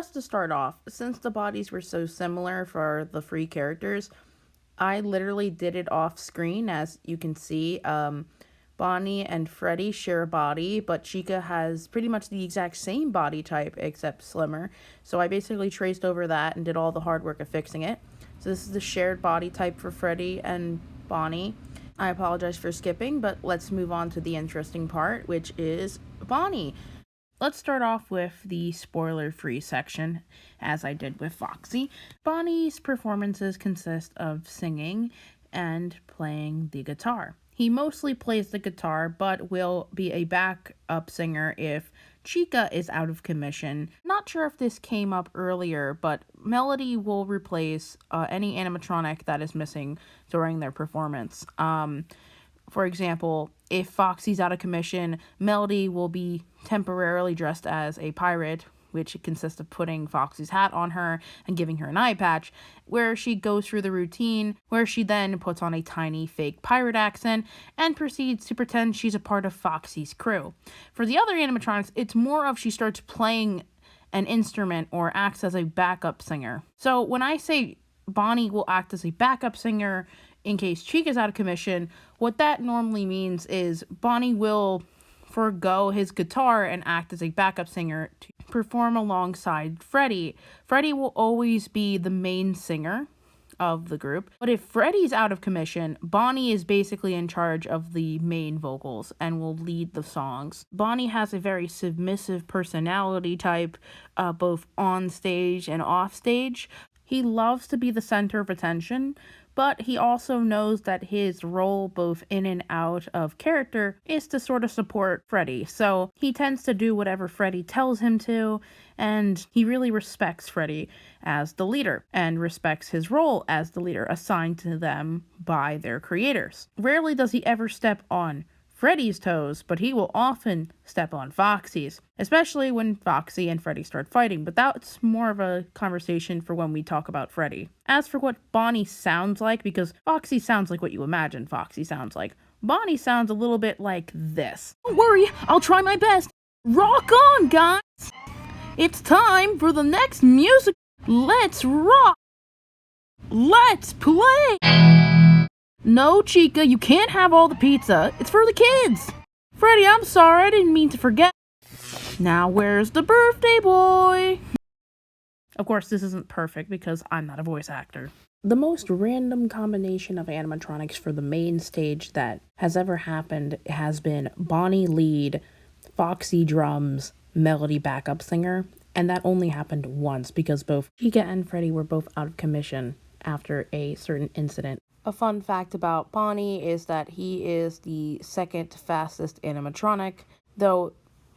just to start off, since the bodies were so similar for the free characters, I literally did it off screen. As you can see, Bonnie and Freddy share a body, but Chica has pretty much the exact same body type except slimmer. So I basically traced over that and did all the hard work of fixing it. So this is the shared body type for Freddy and Bonnie. I apologize for skipping, but let's move on to the interesting part, which is Bonnie. Let's start off with the spoiler-free section, as I did with Foxy. Bonnie's performances consist of singing and playing the guitar. He mostly plays the guitar, but will be a backup singer if Chica is out of commission. Not sure if this came up earlier, but Melody will replace any animatronic that is missing during their performance. For example, if Foxy's out of commission, Melody will be temporarily dressed as a pirate, which consists of putting Foxy's hat on her and giving her an eye patch, where she goes through the routine, where she then puts on a tiny fake pirate accent and proceeds to pretend she's a part of Foxy's crew. For the other animatronics, it's more of she starts playing an instrument or acts as a backup singer. So when I say Bonnie will act as a backup singer in case Chica's out of commission, what that normally means is Bonnie will forego his guitar and act as a backup singer to perform alongside Freddy. Freddy will always be the main singer of the group, but if Freddy's out of commission, Bonnie is basically in charge of the main vocals and will lead the songs. Bonnie has a very submissive personality type, both on stage and off stage. He loves to be the center of attention, but he also knows that his role, both in and out of character, is to sort of support Freddy. So he tends to do whatever Freddy tells him to, and he really respects Freddy as the leader, and respects his role as the leader assigned to them by their creators. Rarely does he ever step on Freddy's toes, but he will often step on Foxy's, especially when Foxy and Freddy start fighting, but that's more of a conversation for when we talk about Freddy. As for what Bonnie sounds like, because Foxy sounds like what you imagine Foxy sounds like, Bonnie sounds a little bit like this. Don't worry, I'll try my best. Rock on, guys! It's time for the next music. Let's rock! Let's play! No, Chica, you can't have all the pizza. It's for the kids. Freddy, I'm sorry, I didn't mean to forget. Now, where's the birthday boy? Of course, this isn't perfect because I'm not a voice actor. The most random combination of animatronics for the main stage that has ever happened has been Bonnie lead, Foxy drums, Melody backup singer, and that only happened once because both Chica and Freddy were both out of commission after a certain incident. A fun fact about Bonnie is that he is the second fastest animatronic, though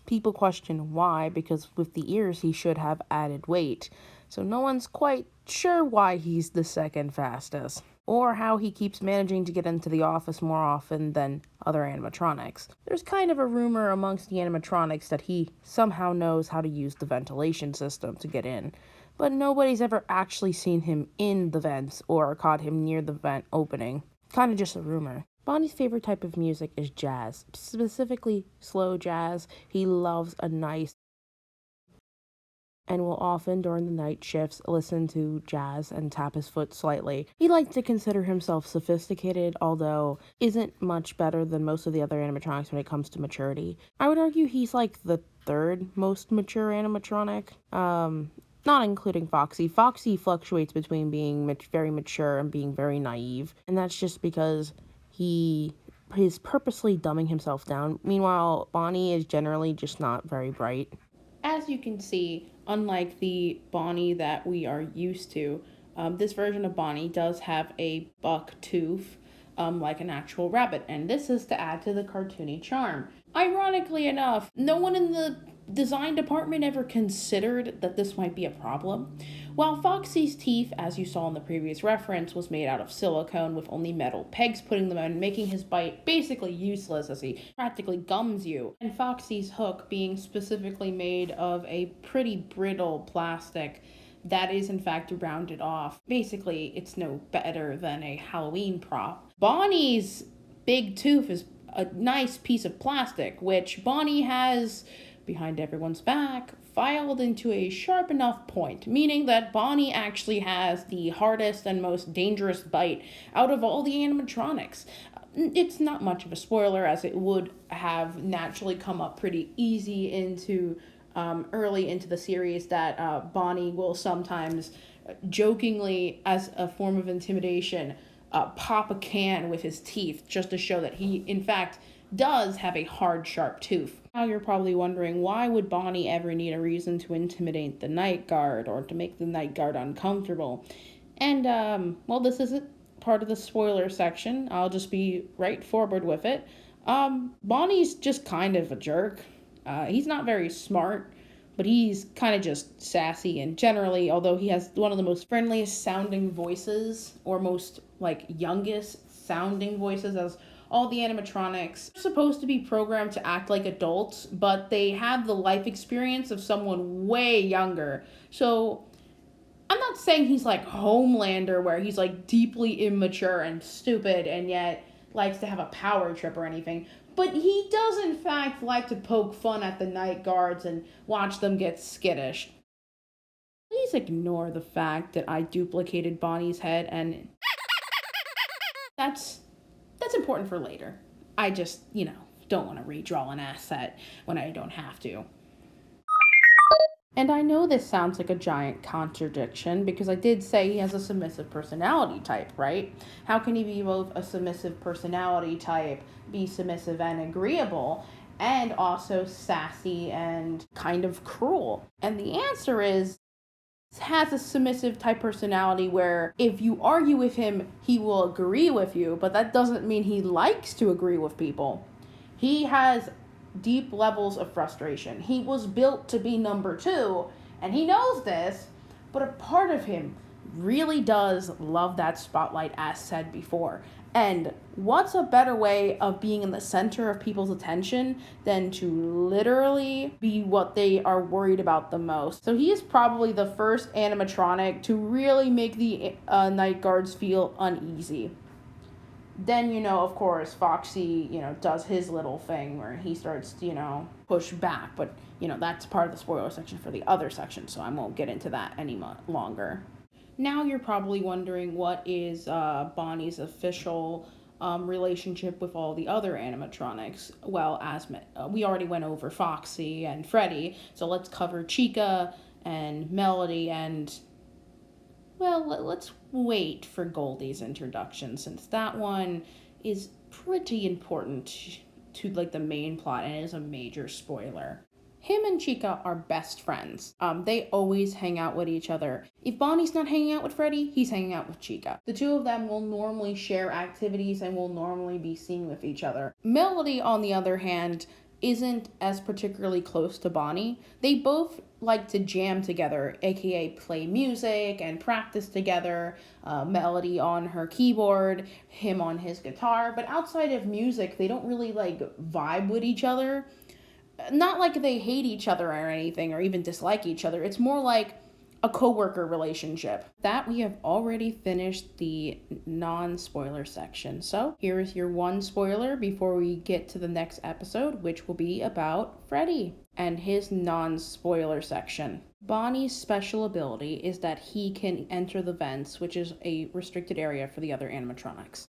people question why, because with the ears he should have added weight. So no one's quite sure why he's the second fastest, or how he keeps managing to get into the office more often than other animatronics. There's kind of a rumor amongst the animatronics that he somehow knows how to use the ventilation system to get in, but nobody's ever actually seen him in the vents or caught him near the vent opening. Kind of just a rumor. Bonnie's favorite type of music is jazz, specifically slow jazz. He loves a nice and will often during the night shifts listen to jazz and tap his foot slightly. He likes to consider himself sophisticated, although isn't much better than most of the other animatronics when it comes to maturity. I would argue he's like the third most mature animatronic. Not including Foxy. Foxy fluctuates between being very mature and being very naive, and that's just because he is purposely dumbing himself down. Meanwhile, Bonnie is generally just not very bright. As you can see, unlike the Bonnie that we are used to, this version of Bonnie does have a buck tooth, like an actual rabbit, and this is to add to the cartoony charm. Ironically enough, no one in the design department ever considered that this might be a problem. While Foxy's teeth, as you saw in the previous reference, was made out of silicone with only metal pegs putting them in, making his bite basically useless as he practically gums you, and Foxy's hook being specifically made of a pretty brittle plastic that is in fact rounded off. Basically, it's no better than a Halloween prop. Bonnie's big tooth is a nice piece of plastic, which Bonnie has behind everyone's back, filed into a sharp enough point, meaning that Bonnie actually has the hardest and most dangerous bite out of all the animatronics. It's not much of a spoiler, as it would have naturally come up pretty easy into early into the series that Bonnie will sometimes jokingly, as a form of intimidation, pop a can with his teeth just to show that he, in fact, does have a hard, sharp tooth. Now you're probably wondering, why would Bonnie ever need a reason to intimidate the night guard or to make the night guard uncomfortable? And, well, this isn't part of the spoiler section. I'll just be right forward with it. Bonnie's just kind of a jerk. He's not very smart, but he's kind of just sassy, and generally, although he has one of the most friendliest sounding voices, or most like youngest sounding voices, as all the animatronics are supposed to be programmed to act like adults, but they have the life experience of someone way younger. So I'm not saying he's like Homelander, where he's like deeply immature and stupid and yet likes to have a power trip or anything. But he does, in fact, like to poke fun at the night guards and watch them get skittish. Please ignore the fact that I duplicated Bonnie's head, and that's important for later. I just, don't want to redraw an asset when I don't have to. And I know this sounds like a giant contradiction because I did say he has a submissive personality type, right? How can he be both a submissive personality type, be submissive and agreeable, and also sassy and kind of cruel? And the answer is, has a submissive type personality where if you argue with him, he will agree with you, but that doesn't mean he likes to agree with people. He has deep levels of frustration. He was built to be number two, and he knows this, but a part of him really does love that spotlight, as said before. And what's a better way of being in the center of people's attention than to literally be what they are worried about the most? So he is probably the first animatronic to really make the night guards feel uneasy. Then, of course, Foxy, does his little thing where he starts to, push back. But, that's part of the spoiler section for the other section, so I won't get into that any longer. Now you're probably wondering, what is Bonnie's official relationship with all the other animatronics? Well, as we already went over Foxy and Freddy, so let's cover Chica and Melody and... well, let's wait for Goldie's introduction, since that one is pretty important to like the main plot and is a major spoiler. Him and Chica are best friends. They always hang out with each other. If Bonnie's not hanging out with Freddy, he's hanging out with Chica. The two of them will normally share activities and will normally be seen with each other. Melody, on the other hand, isn't as particularly close to Bonnie. They both like to jam together, aka play music and practice together. Melody on her keyboard, him on his guitar. But outside of music, they don't really vibe with each other. Not like they hate each other or anything, or even dislike each other. It's more like a co-worker relationship. That we have already finished the non-spoiler section. So here is your one spoiler before we get to the next episode, which will be about Freddy and his non-spoiler section. Bonnie's special ability is that he can enter the vents, which is a restricted area for the other animatronics.